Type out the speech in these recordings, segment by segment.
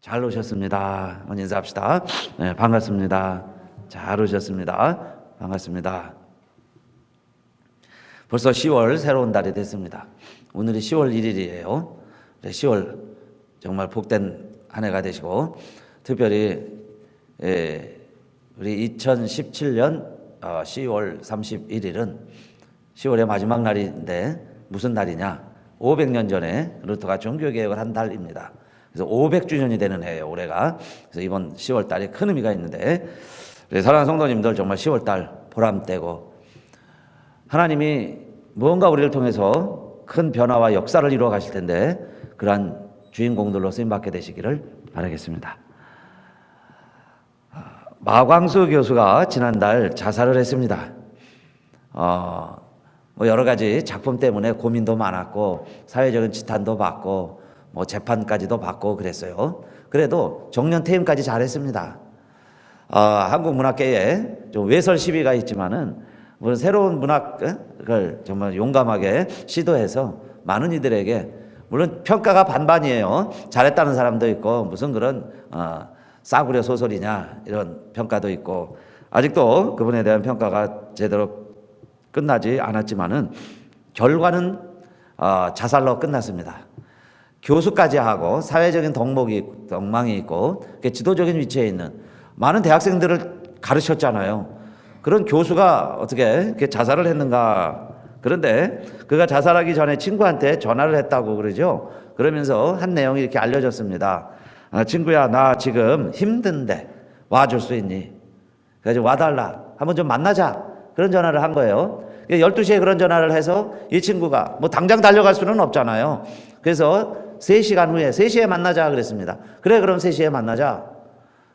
잘 오셨습니다. 한번 인사합시다. 네, 반갑습니다. 잘 오셨습니다. 반갑습니다. 벌써 10월 새로운 달이 됐습니다. 오늘이 10월 1일이에요. 10월 정말 복된 한 해가 되시고, 특별히 우리 2017년 10월 31일은 10월의 마지막 날인데 무슨 날이냐? 500년 전에 루터가 종교개혁을 한 달입니다. 그래서 500주년이 되는 해예요, 올해가. 그래서 이번 10월 달이 큰 의미가 있는데, 사랑하는 성도님들, 정말 10월 달 보람되고 하나님이 무언가 우리를 통해서 큰 변화와 역사를 이루어 가실 텐데, 그러한 주인공들로 쓰임받게 되시기를 바라겠습니다. 마광수 교수가 지난달 자살을 했습니다. 여러 가지 작품 때문에 고민도 많았고 사회적인 지탄도 받고 재판까지도 받고 그랬어요. 그래도 정년 퇴임까지 잘했습니다. 한국 문학계에 좀 외설 시비가 있지만은 새로운 문학을 정말 용감하게 시도해서 많은 이들에게, 물론 평가가 반반이에요. 잘했다는 사람도 있고 무슨 그런 싸구려 소설이냐 이런 평가도 있고, 아직도 그분에 대한 평가가 제대로 끝나지 않았지만은 결과는 자살로 끝났습니다. 교수까지 하고 사회적인 덕망이 있고 지도적인 위치에 있는 많은 대학생들을 가르쳤잖아요. 그런 교수가 어떻게 자살을 했는가? 그런데 그가 자살하기 전에 친구한테 전화를 했다고 그러죠. 그러면서 한 내용이 이렇게 알려졌습니다. 친구야, 나 지금 힘든데 와줄 수 있니? 그래서 와달라. 한번 좀 만나자. 그런 전화를 한 거예요. 12시에 그런 전화를 해서 이 친구가 당장 달려갈 수는 없잖아요. 그래서 3시간 후에 3시에 만나자 그랬습니다. 그래, 그럼 3시에 만나자.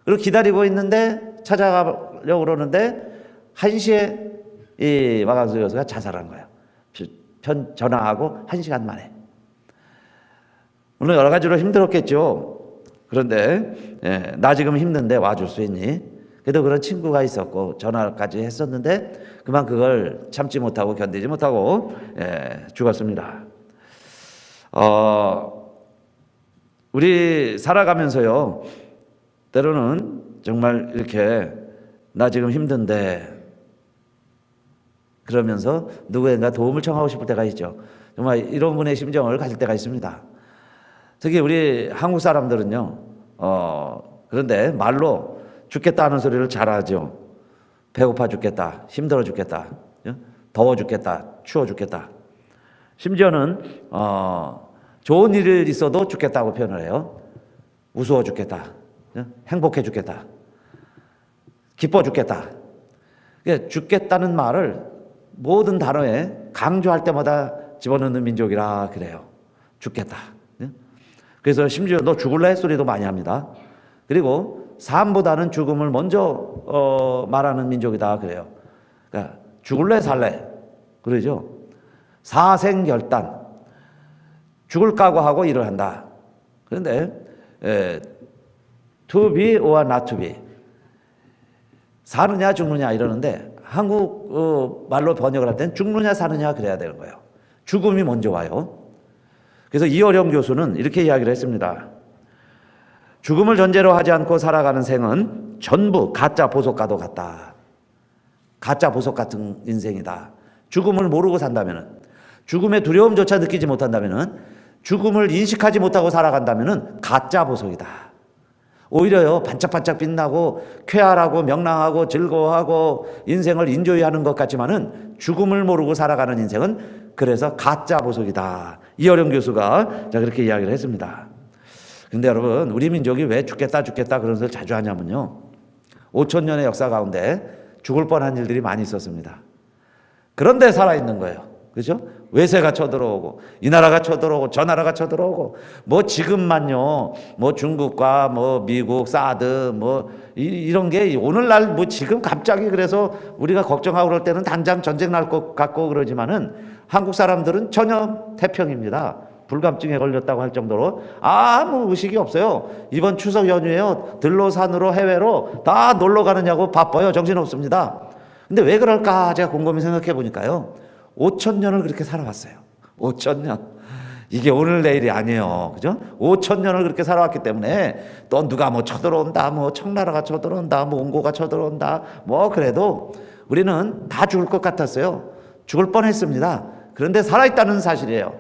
그리고 기다리고 있는데 찾아가려고 그러는데 1시에 이 마광수 교수가 자살한 거예요. 전화하고 1시간 만에. 물론 여러 가지로 힘들었겠죠. 그런데 나 지금 힘든데 와줄 수 있니? 그래도 그런 친구가 있었고 전화까지 했었는데 그만 그걸 참지 못하고 견디지 못하고 죽었습니다. 우리 살아가면서요, 때로는 정말 이렇게 나 지금 힘든데 그러면서 누구인가 도움을 청하고 싶을 때가 있죠. 정말 이런 분의 심정을 가질 때가 있습니다. 특히 우리 한국 사람들은요, 그런데 말로 죽겠다 는 소리를 잘하죠. 배고파 죽겠다, 힘들어 죽겠다, 더워 죽겠다, 추워 죽겠다. 심지어는 좋은 일이 있어도 죽겠다고 표현을 해요. 우스워 죽겠다, 행복해 죽겠다, 기뻐 죽겠다. 죽겠다는 말을 모든 단어에 강조할 때마다 집어넣는 민족이라 그래요. 죽겠다. 그래서 심지어 너 죽을래? 소리도 많이 합니다. 그리고 삶보다는 죽음을 먼저 말하는 민족이다 그래요. 그러니까 죽을래 살래 그러죠. 사생결단, 죽을 각오하고 일을 한다. 그런데 to be or not to be, 사느냐 죽느냐 이러는데 한국 말로 번역을 할 때는 죽느냐 사느냐 그래야 되는 거예요. 죽음이 먼저 와요. 그래서 이어령 교수는 이렇게 이야기를 했습니다. 죽음을 전제로 하지 않고 살아가는 생은 전부 가짜 보석과도 같다. 가짜 보석 같은 인생이다. 죽음을 모르고 산다면은, 죽음의 두려움조차 느끼지 못한다면은, 죽음을 인식하지 못하고 살아간다면은 가짜 보석이다. 오히려요, 반짝반짝 빛나고 쾌활하고 명랑하고 즐거워하고 인생을 인조이하는 것 같지만은 죽음을 모르고 살아가는 인생은 그래서 가짜 보석이다. 이어령 교수가 그렇게 이야기를 했습니다. 근데 여러분, 우리 민족이 왜 죽겠다 그런 소리를 자주 하냐면요, 5,000년의 역사 가운데 죽을 뻔한 일들이 많이 있었습니다. 그런데 살아있는 거예요. 그죠? 외세가 쳐들어오고 이 나라가 쳐들어오고 저 나라가 쳐들어오고 지금만요, 중국과 미국 사드 이런 게 오늘날 지금 갑자기 그래서 우리가 걱정하고 그럴 때는 당장 전쟁 날 것 같고 그러지만은 한국 사람들은 전혀 태평입니다. 불감증에 걸렸다고 할 정도로 아무 의식이 없어요. 이번 추석 연휴에요, 들로 산으로 해외로 다 놀러 가느냐고 바빠요. 정신없습니다. 근데 왜 그럴까 제가 곰곰이 생각해 보니까요, 5,000년을 그렇게 살아왔어요. 5,000년. 이게 오늘 내일이 아니에요. 그죠? 5천 년을 그렇게 살아왔기 때문에 또 누가 뭐 쳐들어온다, 뭐 청나라가 쳐들어온다, 뭐 몽고가 쳐들어온다, 뭐 그래도 우리는 다 죽을 것 같았어요. 죽을 뻔했습니다. 그런데 살아있다는 사실이에요.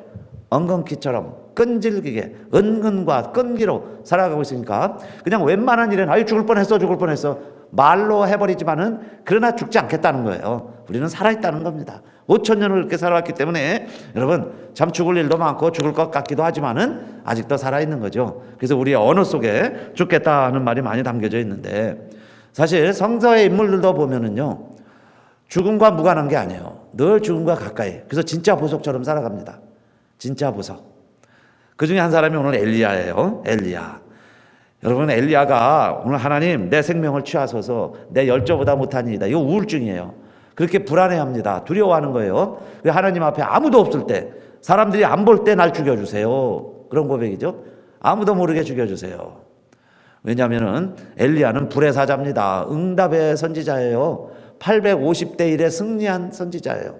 엉겅퀴처럼 끈질기게 은근과 끈기로 살아가고 있으니까 그냥 웬만한 일은 아유 죽을 뻔했어, 죽을 뻔했어 말로 해버리지만은 그러나 죽지 않겠다는 거예요. 우리는 살아있다는 겁니다. 5천 년을 그렇게 살아왔기 때문에 여러분 참 죽을 일도 많고 죽을 것 같기도 하지만은 아직도 살아있는 거죠. 그래서 우리의 언어 속에 죽겠다는 말이 많이 담겨져 있는데 사실 성서의 인물들도 보면은요 죽음과 무관한 게 아니에요. 늘 죽음과 가까이. 그래서 진짜 보석처럼 살아갑니다. 진짜 보석. 그 중에 한 사람이 오늘 엘리야예요. 엘리야. 여러분 엘리야가 오늘 하나님 내 생명을 취하소서 내 열조보다 못하니이다. 이거 우울증이에요. 그렇게 불안해합니다. 두려워하는 거예요. 하나님 앞에 아무도 없을 때 사람들이 안 볼 때 날 죽여주세요. 그런 고백이죠. 아무도 모르게 죽여주세요. 왜냐하면 엘리야는 불의 사자입니다. 응답의 선지자예요. 850대 1에 승리한 선지자예요.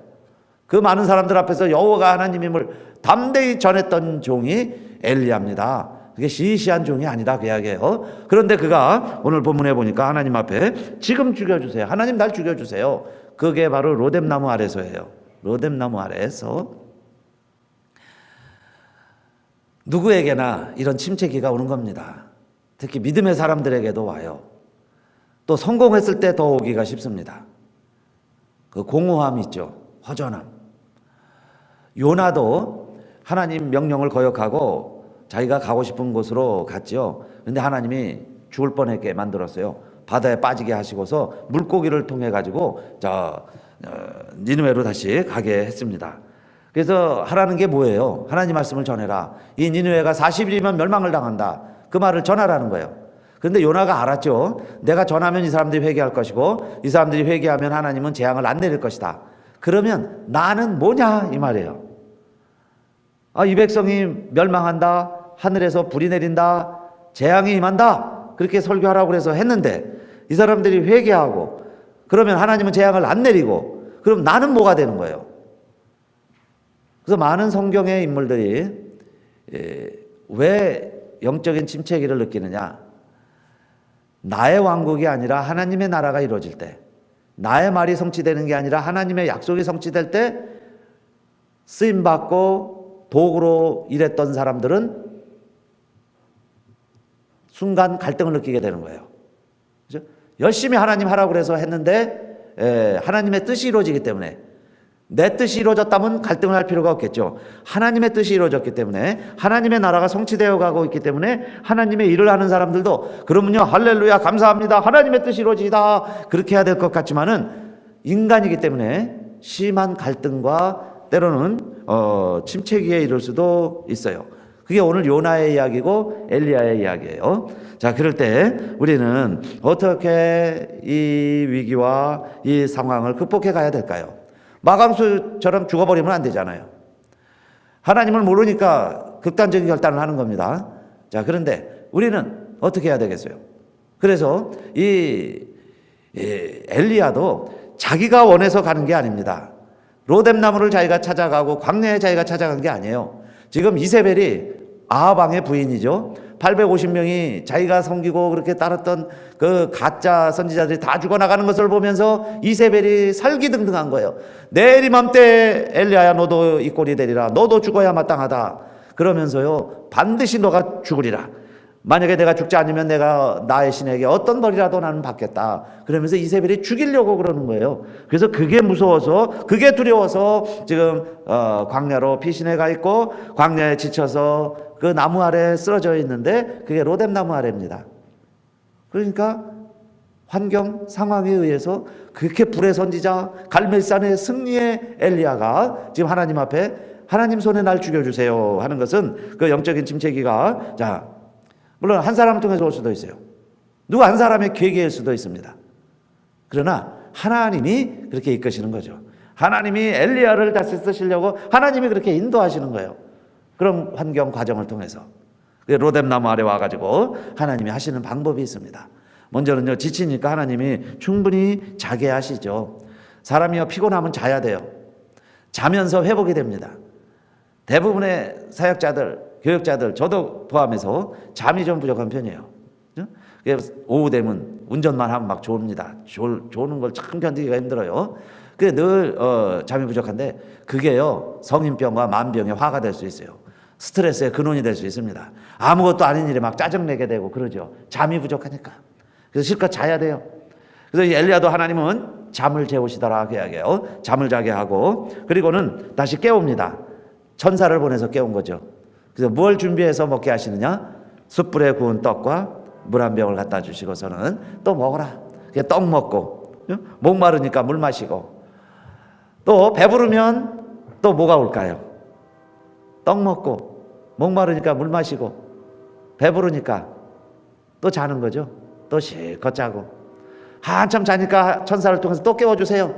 그 많은 사람들 앞에서 여호와가 하나님임을 담대히 전했던 종이 엘리야입니다. 그게 시시한 종이 아니다 그 이야기예요. 그런데 그가 오늘 본문에 보니까 하나님 앞에 지금 죽여주세요. 하나님 날 죽여주세요. 그게 바로 로뎀나무 아래서예요. 로뎀나무 아래에서 누구에게나 이런 침체기가 오는 겁니다. 특히 믿음의 사람들에게도 와요. 또 성공했을 때 더 오기가 쉽습니다. 그 공허함 있죠. 허전함. 요나도 하나님 명령을 거역하고 자기가 가고 싶은 곳으로 갔죠. 그런데 하나님이 죽을 뻔하게 만들었어요. 바다에 빠지게 하시고서 물고기를 통해 가지고 니느웨로 다시 가게 했습니다. 그래서 하라는 게 뭐예요? 하나님 말씀을 전해라. 이 니느웨가 40일이면 멸망을 당한다. 그 말을 전하라는 거예요. 그런데 요나가 알았죠. 내가 전하면 이 사람들이 회개할 것이고 이 사람들이 회개하면 하나님은 재앙을 안 내릴 것이다. 그러면 나는 뭐냐 이 말이에요. 이 백성이 멸망한다. 하늘에서 불이 내린다. 재앙이 임한다. 그렇게 설교하라고 그래서 했는데 이 사람들이 회개하고 그러면 하나님은 재앙을 안 내리고 그럼 나는 뭐가 되는 거예요? 그래서 많은 성경의 인물들이 왜 영적인 침체기를 느끼느냐? 나의 왕국이 아니라 하나님의 나라가 이루어질 때, 나의 말이 성취되는 게 아니라 하나님의 약속이 성취될 때 쓰임받고 도구로 일했던 사람들은 순간 갈등을 느끼게 되는 거예요. 그렇죠? 열심히 하나님 하라고 그래서 했는데 하나님의 뜻이 이루어지기 때문에 내 뜻이 이루어졌다면 갈등을 할 필요가 없겠죠. 하나님의 뜻이 이루어졌기 때문에 하나님의 나라가 성취되어 가고 있기 때문에 하나님의 일을 하는 사람들도 그러면요 할렐루야 감사합니다 하나님의 뜻이 이루어지다 그렇게 해야 될 것 같지만은 인간이기 때문에 심한 갈등과 때로는 침체기에 이를 수도 있어요. 그게 오늘 요나의 이야기고 엘리야의 이야기예요. 자, 그럴 때 우리는 어떻게 이 위기와 이 상황을 극복해 가야 될까요? 마강수처럼 죽어버리면 안 되잖아요. 하나님을 모르니까 극단적인 결단을 하는 겁니다. 자, 그런데 우리는 어떻게 해야 되겠어요? 그래서 이 엘리야도 자기가 원해서 가는 게 아닙니다. 로뎀나무를 자기가 찾아가고 광야에 자기가 찾아간 게 아니에요. 지금 이세벨이 아합 왕의 부인이죠. 850명이 자기가 섬기고 그렇게 따랐던 그 가짜 선지자들이 다 죽어나가는 것을 보면서 이세벨이 살기등등한 거예요. 내일 이맘때 엘리야야 너도 이 꼴이 되리라. 너도 죽어야 마땅하다. 그러면서요 반드시 너가 죽으리라. 만약에 내가 죽지 않으면 내가 나의 신에게 어떤 벌이라도 나는 받겠다. 그러면서 이세벨이 죽이려고 그러는 거예요. 그래서 그게 무서워서 그게 두려워서 지금 광야로 피신해 가 있고 광야에 지쳐서 그 나무 아래 쓰러져 있는데 그게 로뎀나무 아래입니다. 그러니까 환경 상황에 의해서 그렇게 불의 선지자 갈멜산의 승리의 엘리야가 지금 하나님 앞에 하나님 손에 날 죽여주세요 하는 것은 그 영적인 침체기가 물론 한 사람을 통해서 올 수도 있어요. 누구 한 사람의 계기일 수도 있습니다. 그러나 하나님이 그렇게 이끄시는 거죠. 하나님이 엘리야를 다시 쓰시려고 하나님이 그렇게 인도하시는 거예요. 그런 환경 과정을 통해서 로뎀나무 아래 와가지고 하나님이 하시는 방법이 있습니다. 먼저는요 지치니까 하나님이 충분히 자게 하시죠. 사람이요 피곤하면 자야 돼요. 자면서 회복이 됩니다. 대부분의 사역자들, 교역자들, 저도 포함해서 잠이 좀 부족한 편이에요. 그죠? 그래서 오후 되면 운전만 하면 막 졸립니다. 조는 걸 참 견디기가 힘들어요. 그게 늘 잠이 부족한데 그게요 성인병과 만병의 화가 될 수 있어요. 스트레스의 근원이 될 수 있습니다. 아무것도 아닌 일에 막 짜증내게 되고 그러죠. 잠이 부족하니까. 그래서 실컷 자야 돼요. 그래서 엘리야도 하나님은 잠을 재우시더라 그 이야기예요. 잠을 자게 하고 그리고는 다시 깨웁니다. 천사를 보내서 깨운 거죠. 그래서 뭘 준비해서 먹게 하시느냐? 숯불에 구운 떡과 물 한 병을 갖다 주시고서는 또 먹어라. 그냥 떡 먹고 목마르니까 물 마시고 또 배부르면 또 뭐가 올까요? 떡 먹고 목마르니까 물 마시고 배부르니까 또 자는 거죠. 또 실컷 자고 한참 자니까 천사를 통해서 또 깨워주세요.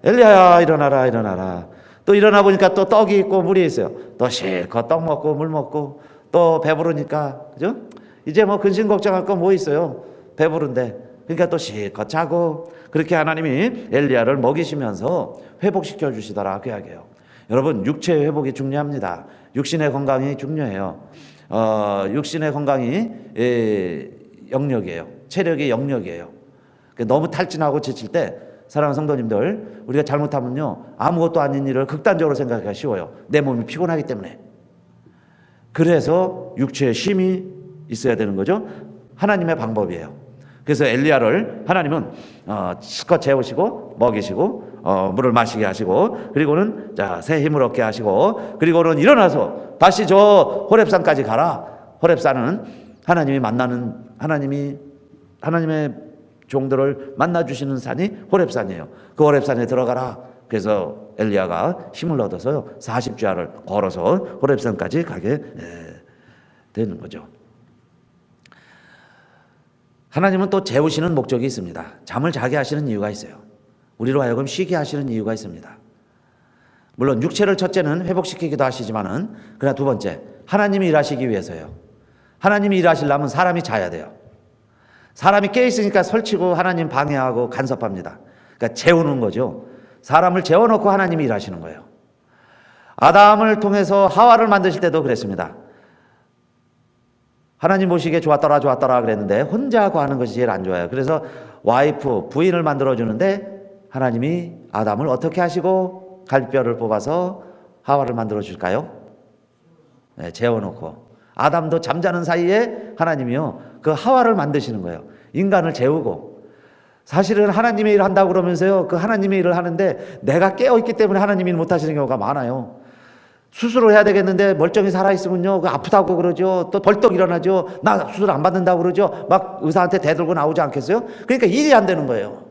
엘리야야 일어나라 일어나라. 또 일어나 보니까 또 떡이 있고 물이 있어요. 또 실컷 떡 먹고 물 먹고 또 배부르니까 그죠? 이제 뭐 근심 걱정할 거 뭐 있어요? 배부른데 그러니까 또 실컷 자고 그렇게 하나님이 엘리야를 먹이시면서 회복시켜 주시더라 그 이야기예요. 여러분 육체의 회복이 중요합니다. 육신의 건강이 중요해요. 육신의 건강이 영역이에요. 체력이 영역이에요. 너무 탈진하고 지칠 때 사랑하는 성도님들 우리가 잘못하면요 아무것도 아닌 일을 극단적으로 생각하기가 쉬워요. 내 몸이 피곤하기 때문에. 그래서 육체의 쉼이 있어야 되는 거죠. 하나님의 방법이에요. 그래서 엘리야를 하나님은 실컷 재우시고 먹이시고 물을 마시게 하시고 그리고는 새 힘을 얻게 하시고 그리고는 일어나서 다시 저 호렙산까지 가라. 호렙산은 하나님이 만나는 하나님의 종들을 만나 주시는 산이 호렙산이에요. 그 호렙산에 들어가라. 그래서 엘리야가 힘을 얻어서 40주야를 걸어서 호렙산까지 가게 되는 거죠. 하나님은 또 재우시는 목적이 있습니다. 잠을 자게 하시는 이유가 있어요. 우리로 하여금 쉬게 하시는 이유가 있습니다. 물론 육체를 첫째는 회복시키기도 하시지만은 그러나 두 번째 하나님이 일하시기 위해서요. 하나님이 일하시려면 사람이 자야 돼요. 사람이 깨있으니까 설치고 하나님 방해하고 간섭합니다. 그러니까 재우는 거죠. 사람을 재워놓고 하나님이 일하시는 거예요. 아담을 통해서 하와를 만드실 때도 그랬습니다. 하나님 보시기에 좋았더라 그랬는데 혼자 하는 것이 제일 안 좋아요. 그래서 와이프, 부인을 만들어주는데 하나님이 아담을 어떻게 하시고 갈뼈를 뽑아서 하와를 만들어 줄까요? 네, 재워놓고 아담도 잠자는 사이에 하나님이요 그 하와를 만드시는 거예요. 인간을 재우고 사실은 하나님의 일을 한다고 그러면서요 그 하나님의 일을 하는데 내가 깨어있기 때문에 하나님이 일 못하시는 경우가 많아요. 수술을 해야 되겠는데 멀쩡히 살아있으면요 아프다고 그러죠. 또 벌떡 일어나죠. 나 수술 안 받는다고 그러죠. 막 의사한테 대들고 나오지 않겠어요? 그러니까 일이 안 되는 거예요.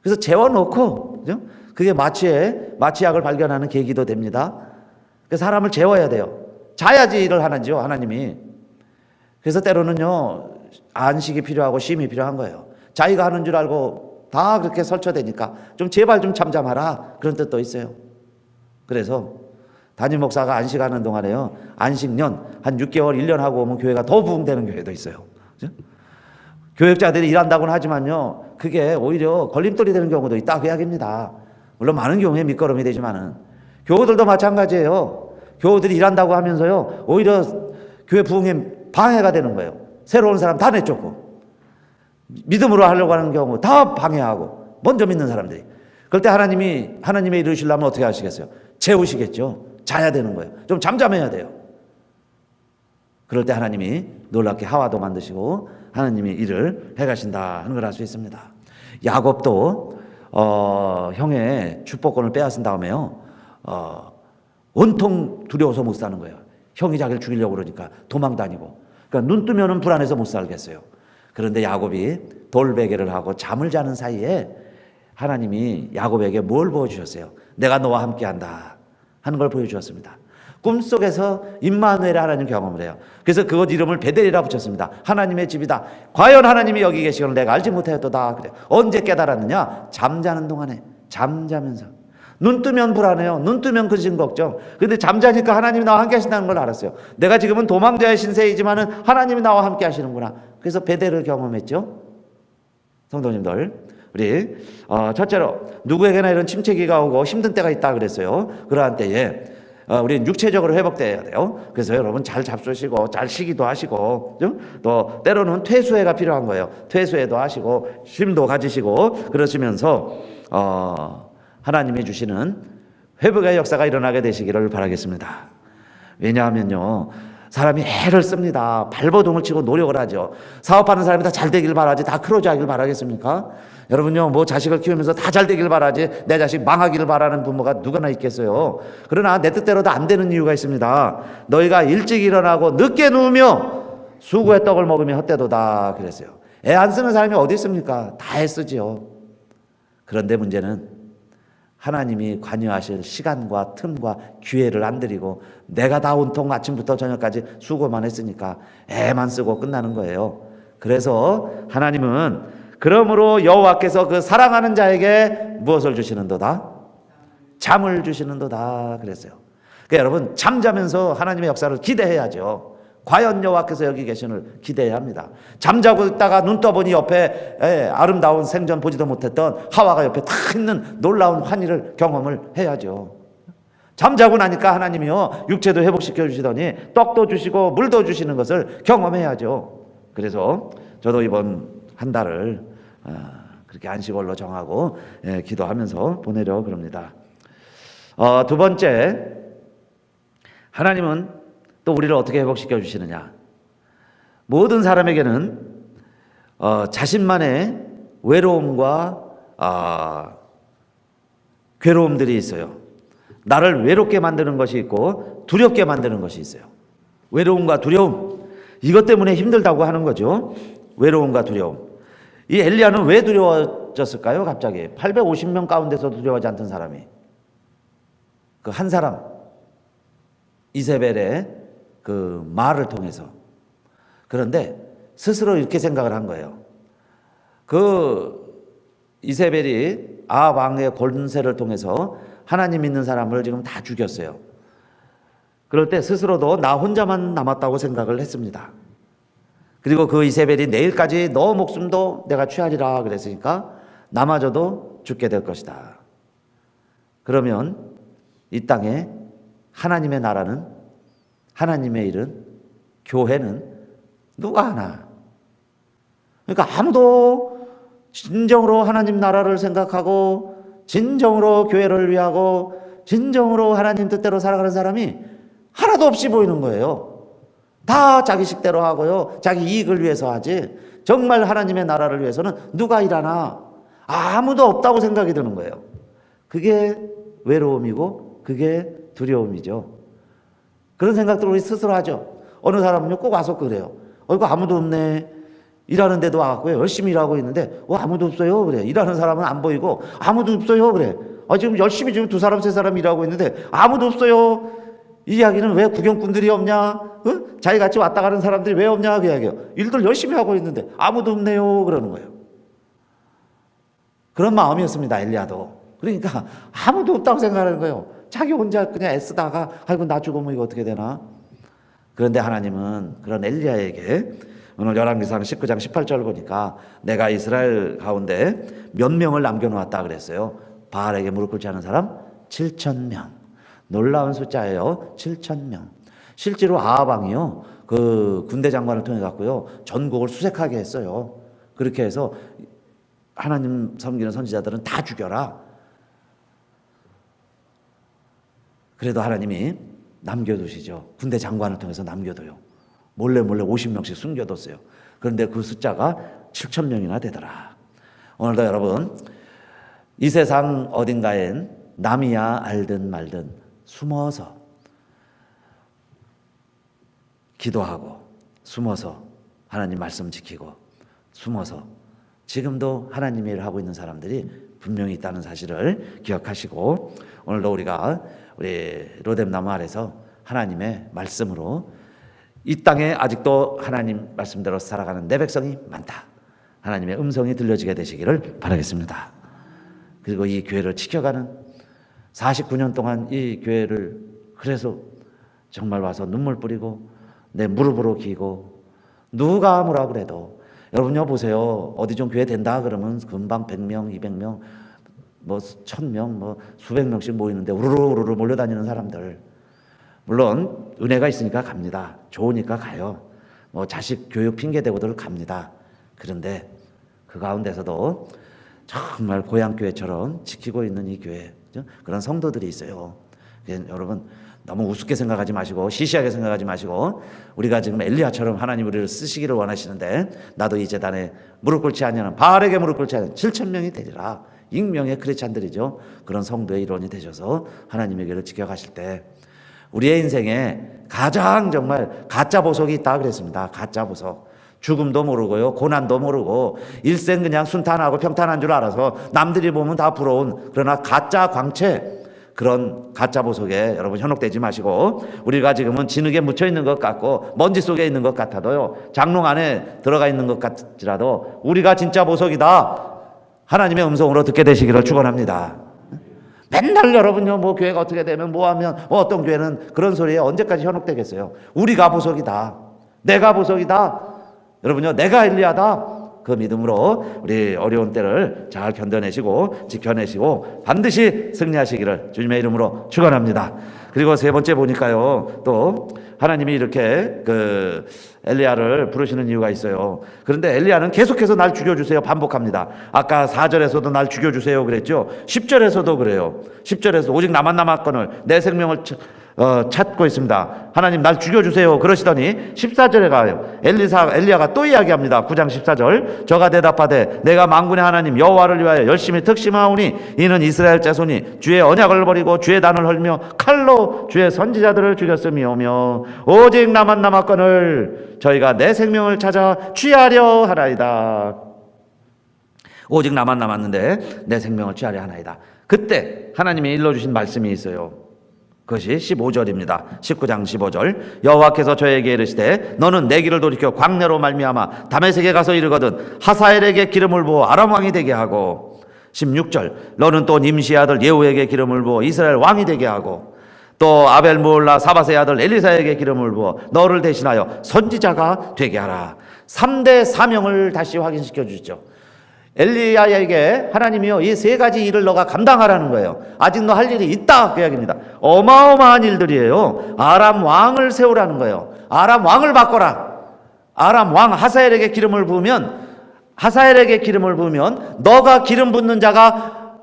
그래서 재워놓고 그죠? 그게 마취약을 발견하는 계기도 됩니다. 그래서 사람을 재워야 돼요. 자야지 일을 하는지요 하나님이. 그래서 때로는요 안식이 필요하고 쉼이 필요한 거예요. 자기가 하는 줄 알고 다 그렇게 설쳐대니까 좀 제발 좀 잠잠하라 그런 뜻도 있어요. 그래서 담임 목사가 안식하는 동안에요 안식년 한 6개월 1년 하고 오면 교회가 더 부흥되는 교회도 있어요. 그죠? 교역자들이 일한다고는 하지만요 그게 오히려 걸림돌이 되는 경우도 있다 그 이야기입니다. 물론 많은 경우에 밑거름이 되지만은 교우들도 마찬가지예요. 교우들이 일한다고 하면서요 오히려 교회 부흥에 방해가 되는 거예요. 새로운 사람 다 내쫓고 믿음으로 하려고 하는 경우 다 방해하고 먼저 믿는 사람들이. 그럴 때 하나님의 일을 이루시려면 어떻게 하시겠어요? 재우시겠죠. 자야 되는 거예요. 좀 잠잠해야 돼요. 그럴 때 하나님이 놀랍게 하와도 만드시고 하나님이 일을 해가신다 하는 걸 알 수 있습니다. 야곱도 형의 축복권을 빼앗은 다음에요 온통 두려워서 못 사는 거예요. 형이 자기를 죽이려고 그러니까 도망 다니고 그러니까 눈 뜨면은 불안해서 못 살겠어요. 그런데 야곱이 돌베개를 하고 잠을 자는 사이에 하나님이 야곱에게 뭘 보여주셨어요? 내가 너와 함께한다 하는 걸 보여주었습니다. 꿈속에서 임마누엘의 하나님 경험을 해요. 그래서 그곳 이름을 베델이라 붙였습니다. 하나님의 집이다. 과연 하나님이 여기 계시기를 내가 알지 못하였도다. 그래요. 언제 깨달았느냐? 잠자는 동안에 잠자면서. 눈 뜨면 불안해요. 눈 뜨면 근심 걱정. 근데 잠자니까 하나님이 나와 함께 하신다는 걸 알았어요. 내가 지금은 도망자의 신세이지만은 하나님이 나와 함께 하시는구나. 그래서 베델을 경험했죠. 성도님들, 우리 첫째로 누구에게나 이런 침체기가 오고 힘든 때가 있다 그랬어요. 그러한 때에 우리는 육체적으로 회복돼야 돼요. 그래서 여러분 잘 잡수시고 잘 쉬기도 하시고 또 때로는 퇴수회가 필요한 거예요. 퇴수회도 하시고 쉼도 가지시고 그러시면서 하나님이 주시는 회복의 역사가 일어나게 되시기를 바라겠습니다. 왜냐하면요, 사람이 애를 씁니다. 발버둥을 치고 노력을 하죠. 사업하는 사람이 다 잘 되길 바라지 다 크로즈하길 바라겠습니까? 여러분요, 뭐 자식을 키우면서 다 잘 되길 바라지 내 자식 망하기를 바라는 부모가 누구나 있겠어요. 그러나 내 뜻대로도 안 되는 이유가 있습니다. 너희가 일찍 일어나고 늦게 누우며 수고의 떡을 먹으며 헛되도다 그랬어요. 애 안 쓰는 사람이 어디 있습니까? 다 애쓰지요. 그런데 문제는 하나님이 관여하실 시간과 틈과 기회를 안 드리고 내가 다 온통 아침부터 저녁까지 수고만 했으니까 애만 쓰고 끝나는 거예요. 그래서 하나님은 그러므로 여호와께서 그 사랑하는 자에게 무엇을 주시는도다? 잠을 주시는도다 그랬어요. 그러니까 여러분 잠자면서 하나님의 역사를 기대해야죠. 과연 여호와께서 여기 계신을 기대해야 합니다. 잠자고 있다가 눈 떠보니 옆에 아름다운 생전 보지도 못했던 하와가 옆에 탁 있는 놀라운 환희를 경험을 해야죠. 잠자고 나니까 하나님이요 육체도 회복시켜 주시더니 떡도 주시고 물도 주시는 것을 경험해야죠. 그래서 저도 이번 한 달을 그렇게 안식월로 정하고 기도하면서 보내려 그럽니다. 두 번째, 하나님은 또 우리를 어떻게 회복시켜 주시느냐. 모든 사람에게는 자신만의 외로움과 괴로움들이 있어요. 나를 외롭게 만드는 것이 있고 두렵게 만드는 것이 있어요. 외로움과 두려움, 이것 때문에 힘들다고 하는 거죠. 외로움과 두려움. 이 엘리야는 왜 두려워졌을까요? 갑자기 850명 가운데서 두려워하지 않던 사람이, 그 한 사람 이세벨의 그 말을 통해서. 그런데 스스로 이렇게 생각을 한 거예요. 그 이세벨이 아합 왕의 권세를 통해서 하나님 믿는 사람을 지금 다 죽였어요. 그럴 때 스스로도 나 혼자만 남았다고 생각을 했습니다. 그리고 그 이세벨이 내일까지 너 목숨도 내가 취하리라 그랬으니까 나마저도 죽게 될 것이다. 그러면 이 땅에 하나님의 나라는, 하나님의 일은, 교회는 누가 하나? 그러니까 아무도 진정으로 하나님 나라를 생각하고 진정으로 교회를 위하고 진정으로 하나님 뜻대로 살아가는 사람이 하나도 없이 보이는 거예요. 다 자기 식대로 하고요, 자기 이익을 위해서 하지 정말 하나님의 나라를 위해서는 누가 일하나? 아무도 없다고 생각이 드는 거예요. 그게 외로움이고 그게 두려움이죠. 그런 생각들을 우리 스스로 하죠. 어느 사람은요 꼭 와서 그래요. 이거 아무도 없네. 일하는 데도 와갖고요 열심히 일하고 있는데 아무도 없어요 그래. 일하는 사람은 안 보이고 아무도 없어요 그래. 지금 열심히 지금 2사람 3사람 일하고 있는데 아무도 없어요. 이 이야기는 왜 구경꾼들이 없냐? 자기 같이 왔다 가는 사람들이 왜 없냐? 그 이야기예요. 일들 열심히 하고 있는데 아무도 없네요 그러는 거예요. 그런 마음이었습니다, 엘리야도. 그러니까 아무도 없다고 생각하는 거예요. 자기 혼자 그냥 애쓰다가 아이고 나 죽으면 이거 어떻게 되나? 그런데 하나님은 그런 엘리야에게 오늘 열왕기상 19장 18절 보니까 내가 이스라엘 가운데 몇 명을 남겨놓았다 그랬어요. 바알에게 무릎 꿇지 않은 사람 7,000명. 놀라운 숫자예요. 7,000명. 실제로 아합 왕이요 그 군대 장관을 통해 갖고요 전국을 수색하게 했어요. 그렇게 해서 하나님 섬기는 선지자들은 다 죽여라. 그래도 하나님이 남겨두시죠. 군대 장관을 통해서 남겨둬요. 몰래 50명씩 숨겨뒀어요. 그런데 그 숫자가 7,000명이나 되더라. 오늘도 여러분 이 세상 어딘가엔 남이야 알든 말든 숨어서 기도하고 숨어서 하나님 말씀 지키고 숨어서 지금도 하나님의 일을 하고 있는 사람들이 분명히 있다는 사실을 기억하시고 오늘도 우리가 우리 로뎀나무 아래서 하나님의 말씀으로 이 땅에 아직도 하나님 말씀대로 살아가는 내 백성이 많다. 하나님의 음성이 들려지게 되시기를 바라겠습니다. 그리고 이 교회를 지켜가는 49년 동안 이 교회를 그래서 정말 와서 눈물 뿌리고 내 무릎으로 기고 누가 뭐라 그래도 여러분요 보세요. 어디 좀 교회 된다 그러면 금방 100명, 200명, 뭐 1000명, 뭐 수백 명씩 모이는데 우르르 몰려다니는 사람들. 물론 은혜가 있으니까 갑니다. 좋으니까 가요. 뭐 자식 교육 핑계 대고들 갑니다. 그런데 그 가운데서도 정말 고향교회처럼 지키고 있는 이 교회, 그죠? 그런 성도들이 있어요. 여러분 너무 우습게 생각하지 마시고 시시하게 생각하지 마시고, 우리가 지금 엘리야처럼 하나님 우리를 쓰시기를 원하시는데, 나도 이 재단에 무릎 꿇지 아니하는, 바알에게 무릎 꿇지 않는 7,000명이 되리라. 익명의 크리스찬들이죠. 그런 성도의 일원이 되셔서 하나님의 교회를 지켜가실 때, 우리의 인생에 가장 정말 가짜 보석이 있다 그랬습니다. 가짜 보석. 죽음도 모르고요, 고난도 모르고, 일생 그냥 순탄하고 평탄한 줄 알아서 남들이 보면 다 부러운, 그러나 가짜 광채, 그런 가짜 보석에 여러분 현혹되지 마시고, 우리가 지금은 진흙에 묻혀 있는 것 같고 먼지 속에 있는 것 같아도요, 장롱 안에 들어가 있는 것 같지라도 우리가 진짜 보석이다, 하나님의 음성으로 듣게 되시기를 축원합니다. 맨날 여러분요, 뭐 교회가 어떻게 되면 뭐 하면 어떤 교회는 그런 소리에 언제까지 현혹되겠어요. 우리가 보석이다, 내가 보석이다, 여러분요, 내가 엘리야다, 그 믿음으로 우리 어려운 때를 잘 견뎌내시고 지켜내시고 반드시 승리하시기를 주님의 이름으로 축원합니다. 그리고 세 번째 보니까요, 또 하나님이 이렇게 그 엘리야를 부르시는 이유가 있어요. 그런데 엘리야는 계속해서 날 죽여주세요 반복합니다. 아까 4절에서도 날 죽여주세요 그랬죠. 10절에서도 그래요. 10절에서 오직 나만 남았거늘 내 생명을 찾고 있습니다. 하나님 날 죽여주세요 그러시더니 14절에 가요. 엘리야가 또 이야기합니다. 9장 14절. 저가 대답하되 내가 만군의 하나님 여호와를 위하여 열심히 특심하오니 이는 이스라엘 자손이 주의 언약을 버리고 주의 단을 헐며 칼로 주의 선지자들을 죽였음이오며 오직 나만 남았거늘 저희가 내 생명을 찾아 취하려 하나이다. 오직 나만 남았는데 내 생명을 취하려 하나이다. 그때 하나님이 일러주신 말씀이 있어요. 그것이 15절입니다. 19장 15절. 여호와께서 저에게 이르시되 너는 내 길을 돌이켜 광야로 말미암아 다메섹에 가서 이르거든 하사엘에게 기름을 부어 아람 왕이 되게 하고, 16절. 너는 또 nim시의 아들 예후에게 기름을 부어 이스라엘 왕이 되게 하고, 또 아벨 무올라 사밧의 아들 엘리사에게 기름을 부어 너를 대신하여 선지자가 되게 하라. 3대 사명을 다시 확인시켜 주시죠. 엘리야에게 하나님이요, 이 세 가지 일을 너가 감당하라는 거예요. 아직 너 할 일이 있다 그 이야기입니다. 어마어마한 일들이에요. 아람 왕을 세우라는 거예요. 아람 왕을 바꿔라. 아람 왕 하사엘에게 기름을 부으면, 하사엘에게 기름을 부으면 너가 기름 붓는 자가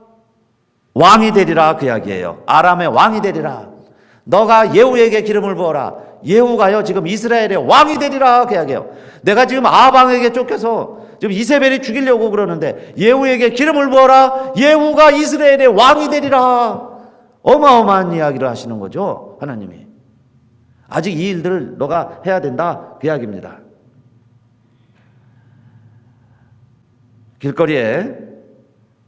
왕이 되리라 그 이야기예요. 아람의 왕이 되리라. 너가 예후에게 기름을 부어라. 예후가요 지금 이스라엘의 왕이 되리라 그 이야기예요. 내가 지금 아방에게 쫓겨서 지금 이세벨이 죽이려고 그러는데 예후에게 기름을 부어라. 예후가 이스라엘의 왕이 되리라. 어마어마한 이야기를 하시는 거죠 하나님이. 아직 이 일들을 너가 해야 된다 그 이야기입니다. 길거리에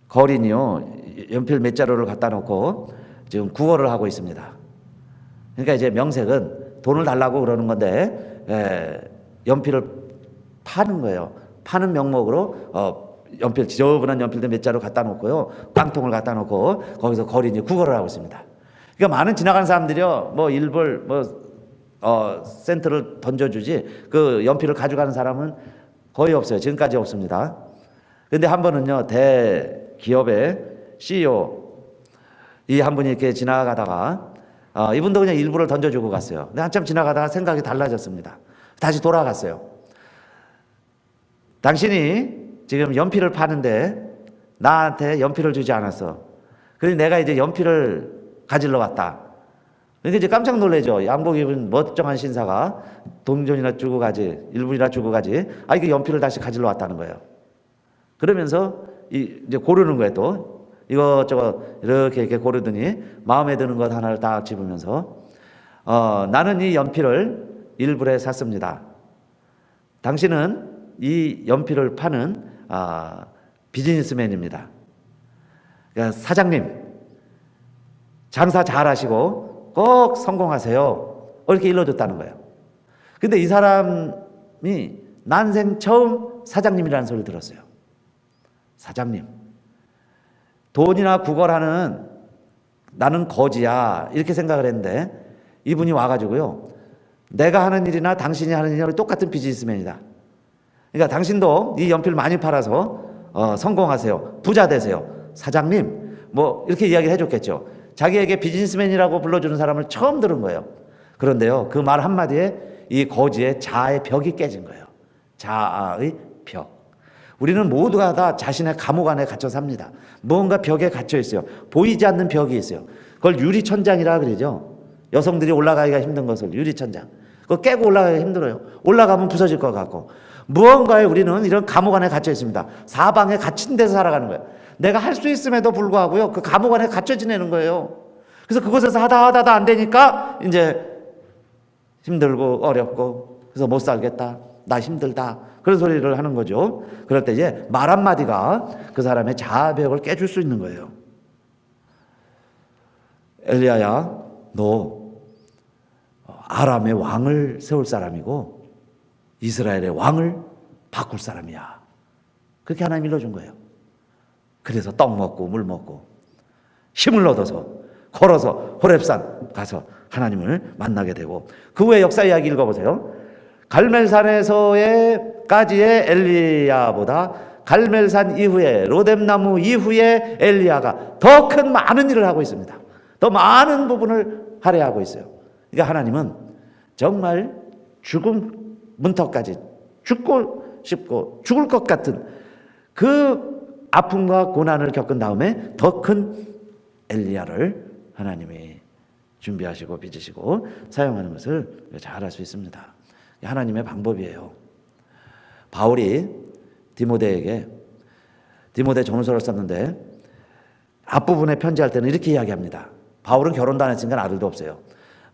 거린이요 연필 몇 자루를 갖다 놓고 지금 구걸을 하고 있습니다. 그러니까 이제 명색은 돈을 달라고 그러는 건데 연필을 파는 거예요. 파는 명목으로 연필, 지저분한 연필들 몇 자루 갖다 놓고요, 깡통을 갖다 놓고 거기서 거린이 구걸을 하고 있습니다. 그러니까 많은 지나가는 사람들이요, 뭐 1불 센트를 던져주지 그 연필을 가져가는 사람은 거의 없어요. 지금까지 없습니다. 근데 한 번은요, 대기업의 CEO 이 한 분이 이렇게 지나가다가 이분도 그냥 일부를 던져주고 갔어요. 근데 한참 지나가다가 생각이 달라졌습니다. 다시 돌아갔어요. 당신이 지금 연필을 파는데 나한테 연필을 주지 않았어. 그래서 내가 이제 연필을 가지러 왔다. 그러니까 이제 깜짝 놀라죠. 양복 입은 멀쩡한 신사가 동전이나 주고 가지, 일분이나 주고 가지. 이게 연필을 다시 가지러 왔다는 거예요. 그러면서 이제 고르는 거예요. 또 이것저것 이렇게 고르더니 마음에 드는 것 하나를 딱 집으면서 나는 이 연필을 1불에 샀습니다. 당신은 이 연필을 파는 비즈니스맨입니다. 그러니까 사장님 장사 잘하시고 꼭 성공하세요. 이렇게 일러줬다는 거예요. 근데 이 사람이 난생 처음 사장님이라는 소리를 들었어요. 사장님, 돈이나 구걸하는 나는 거지야 이렇게 생각을 했는데 이분이 와가지고요, 내가 하는 일이나 당신이 하는 일이나 똑같은 비즈니스맨이다. 그러니까 당신도 이 연필 많이 팔아서 성공하세요. 부자 되세요. 사장님 뭐 이렇게 이야기를 해줬겠죠. 자기에게 비즈니스맨이라고 불러주는 사람을 처음 들은 거예요. 그런데요, 그 말 한마디에 이 거지의 자아의 벽이 깨진 거예요. 자아의 벽. 우리는 모두가 다 자신의 감옥 안에 갇혀 삽니다. 무언가 벽에 갇혀 있어요. 보이지 않는 벽이 있어요. 그걸 유리천장이라 그러죠. 여성들이 올라가기가 힘든 것을 유리천장. 그거 깨고 올라가기가 힘들어요. 올라가면 부서질 것 같고. 무언가에 우리는 이런 감옥 안에 갇혀 있습니다. 사방에 갇힌 데서 살아가는 거예요. 내가 할 수 있음에도 불구하고요, 그 감옥 안에 갇혀 지내는 거예요. 그래서 그곳에서 하다 안 되니까 이제 힘들고 어렵고, 그래서 못 살겠다, 나 힘들다, 그런 소리를 하는 거죠. 그럴 때 이제 말 한마디가 그 사람의 자아벽을 깨줄 수 있는 거예요. 엘리야야, 너 아람의 왕을 세울 사람이고 이스라엘의 왕을 바꿀 사람이야. 그렇게 하나님 일러준 거예요. 그래서 떡 먹고 물 먹고 힘을 얻어서 걸어서 호렙산 가서 하나님을 만나게 되고, 그 후에 역사 이야기 읽어보세요. 갈멜산에서의까지의 엘리야보다 갈멜산 이후에 로뎀나무 이후에 엘리야가 더 큰 많은 일을 하고 있습니다. 더 많은 부분을 할애하고 있어요. 그러니까 하나님은 정말 죽음 문턱까지 죽고 싶고 죽을 것 같은 그 아픔과 고난을 겪은 다음에 더 큰 엘리야를 하나님이 준비하시고 빚으시고 사용하는 것을 잘 알 수 있습니다. 하나님의 방법이에요. 바울이 디모데 전후서를 썼는데 앞부분에 편지할 때는 이렇게 이야기합니다. 바울은 결혼도 안 했으니까 아들도 없어요.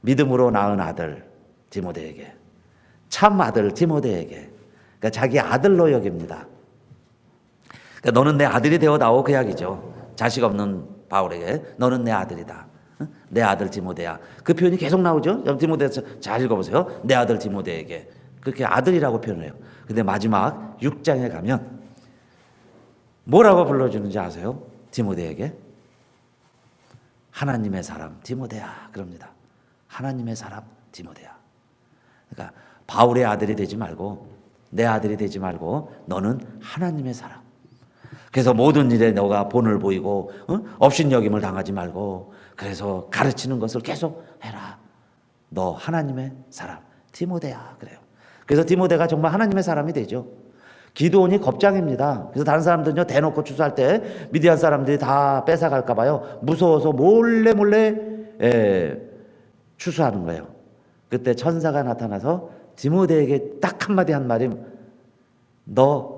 믿음으로 낳은 아들 디모데에게, 참 아들 디모데에게, 그러니까 자기 아들로 여깁니다. 그러니까 너는 내 아들이 되어다오, 그 이야기죠. 자식 없는 바울에게 너는 내 아들이다. 내 아들 디모데야. 그 표현이 계속 나오죠. 디모데에서 잘 읽어보세요. 내 아들 디모데에게. 그렇게 아들이라고 표현해요. 근데 마지막 6장에 가면 뭐라고 불러주는지 아세요? 디모데에게 하나님의 사람 디모데야 그럽니다. 하나님의 사람 디모데야. 그러니까 바울의 아들이 되지 말고 내 아들이 되지 말고 너는 하나님의 사람. 그래서 모든 일에 너가 본을 보이고 업신여김을 당하지 말고, 그래서 가르치는 것을 계속 해라. 너 하나님의 사람 디모데야 그래요. 그래서 디모데가 정말 하나님의 사람이 되죠. 기드온이 겁장입니다. 그래서 다른 사람들은요, 대놓고 추수할 때 미디안 사람들이 다 뺏어갈까 봐요. 무서워서 몰래 추수하는 거예요. 그때 천사가 나타나서 디모데에게 딱 한마디 한 말이 너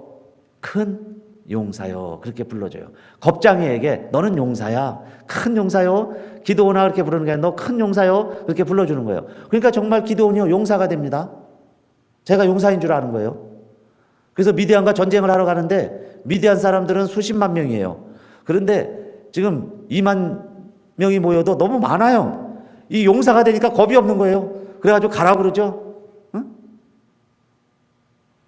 큰 용사요, 그렇게 불러줘요. 겁장이에게 너는 용사야, 큰 용사요. 기드온아 그렇게 부르는 게 아니라 너 큰 용사요, 그렇게 불러주는 거예요. 그러니까 정말 기드온이요 용사가 됩니다. 제가 용사인 줄 아는 거예요. 그래서 미디안과 전쟁을 하러 가는데 미디안 사람들은 수십만 명이에요. 그런데 지금 2만 명이 모여도 너무 많아요. 이 용사가 되니까 겁이 없는 거예요. 그래가지고 가라 그러죠. 응?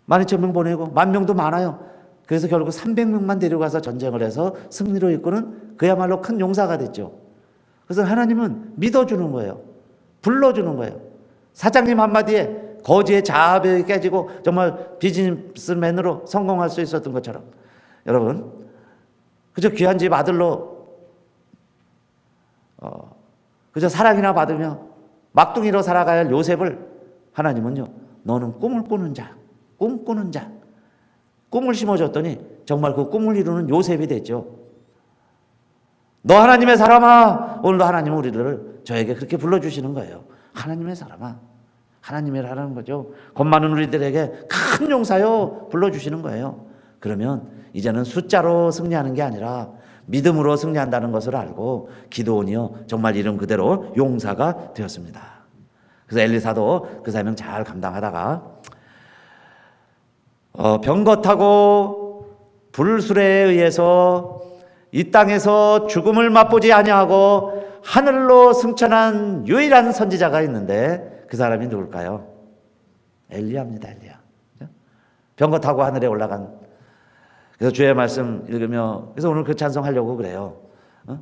12,000명 보내고 10,000명도 많아요. 그래서 결국 300명만 데려가서 전쟁을 해서 승리로 이끄는 그야말로 큰 용사가 됐죠. 그래서 하나님은 믿어주는 거예요. 불러주는 거예요. 사장님 한마디에 거지의 자아벽이 깨지고 정말 비즈니스맨으로 성공할 수 있었던 것처럼, 여러분 그저 귀한 집 아들로 그저 사랑이나 받으며 막둥이로 살아가야 할 요셉을 하나님은요, 너는 꿈을 꾸는 자, 꿈꾸는 자, 꿈을 심어줬더니 정말 그 꿈을 이루는 요셉이 됐죠. 너 하나님의 사람아, 오늘도 하나님은 우리를 저에게 그렇게 불러주시는 거예요. 하나님의 사람아, 하나님이라는 거죠. 겁 많은 우리들에게 큰 용사요 불러주시는 거예요. 그러면 이제는 숫자로 승리하는 게 아니라 믿음으로 승리한다는 것을 알고 기드온이요 정말 이름 그대로 용사가 되었습니다. 그래서 엘리사도 그 사명 잘 감당하다가 병거 타고 불술에 의해서 이 땅에서 죽음을 맛보지 아니하고 하늘로 승천한 유일한 선지자가 있는데 그 사람이 누굴까요? 엘리야입니다. 엘리야. 병거 타고 하늘에 올라간. 그래서 주의 말씀 읽으며, 그래서 오늘 그 찬송하려고 그래요.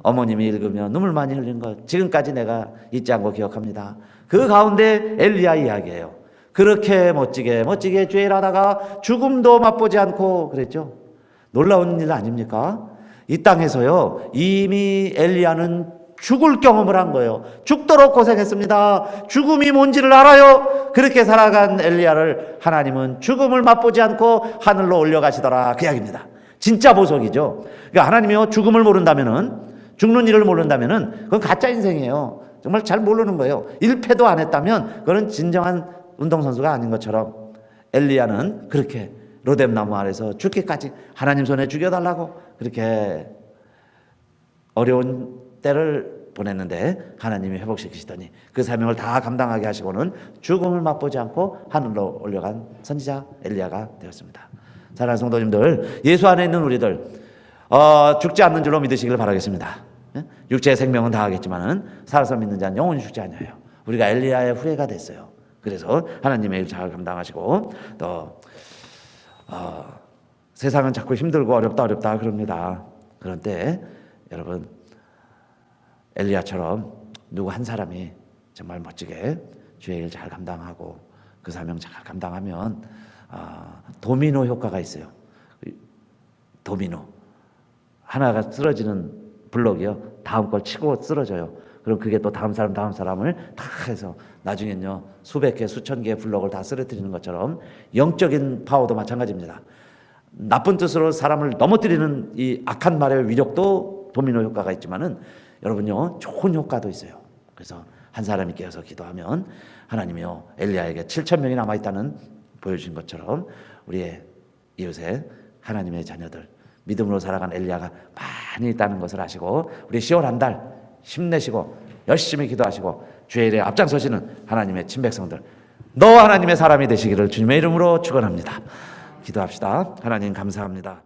어머님이 읽으며 눈물 많이 흘린 것 지금까지 내가 잊지 않고 기억합니다. 그 가운데 엘리야 이야기예요. 그렇게 멋지게 주의 일 하다가 죽음도 맛보지 않고 그랬죠. 놀라운 일 아닙니까? 이 땅에서요 이미 엘리야는 죽을 경험을 한 거예요. 죽도록 고생했습니다. 죽음이 뭔지를 알아요. 그렇게 살아간 엘리야를 하나님은 죽음을 맛보지 않고 하늘로 올려가시더라, 그 이야기입니다. 진짜 보석이죠. 그러니까 하나님이요, 죽음을 모른다면은, 죽는 일을 모른다면은 그건 가짜 인생이에요. 정말 잘 모르는 거예요. 1패도 안 했다면 그건 진정한 운동선수가 아닌 것처럼 엘리야는 그렇게 로뎀나무 아래서 죽기까지 하나님 손에 죽여달라고 그렇게 어려운 때를 보냈는데 하나님이 회복시키시더니 그 사명을 다 감당하게 하시고는 죽음을 맛보지 않고 하늘로 올려간 선지자 엘리야가 되었습니다. 사랑하는 성도님들, 예수 안에 있는 우리들 죽지 않는 줄로 믿으시길 바라겠습니다. 육체의 생명은 다하겠지만은 살아서 믿는 자는 영원히 죽지 않아요. 우리가 엘리야의 후예가 됐어요. 그래서 하나님의 일 잘 감당하시고 또 세상은 자꾸 힘들고 어렵다 그럽니다. 그런 때 여러분, 엘리야처럼 누구 한 사람이 정말 멋지게 주의 일 잘 감당하고 그 사명 잘 감당하면 도미노 효과가 있어요. 도미노, 하나가 쓰러지는 블록이요, 다음 걸 치고 쓰러져요. 그럼 그게 또 다음 사람을 다 해서 나중엔요 수백 개 수천 개의 블록을 다 쓰러뜨리는 것처럼 영적인 파워도 마찬가지입니다. 나쁜 뜻으로 사람을 넘어뜨리는 이 악한 말의 위력도 도미노 효과가 있지만은 여러분요, 좋은 효과도 있어요. 그래서 한 사람이 깨어서 기도하면 하나님이요, 엘리야에게 7,000명이 남아있다는 보여주신 것처럼 우리의 이웃에 하나님의 자녀들, 믿음으로 살아간 엘리야가 많이 있다는 것을 아시고 우리 10월 한 달 힘내시고 열심히 기도하시고 주의 일에 앞장서시는 하나님의 친백성들, 너 하나님의 사람이 되시기를 주님의 이름으로 축원합니다. 기도합시다. 하나님 감사합니다.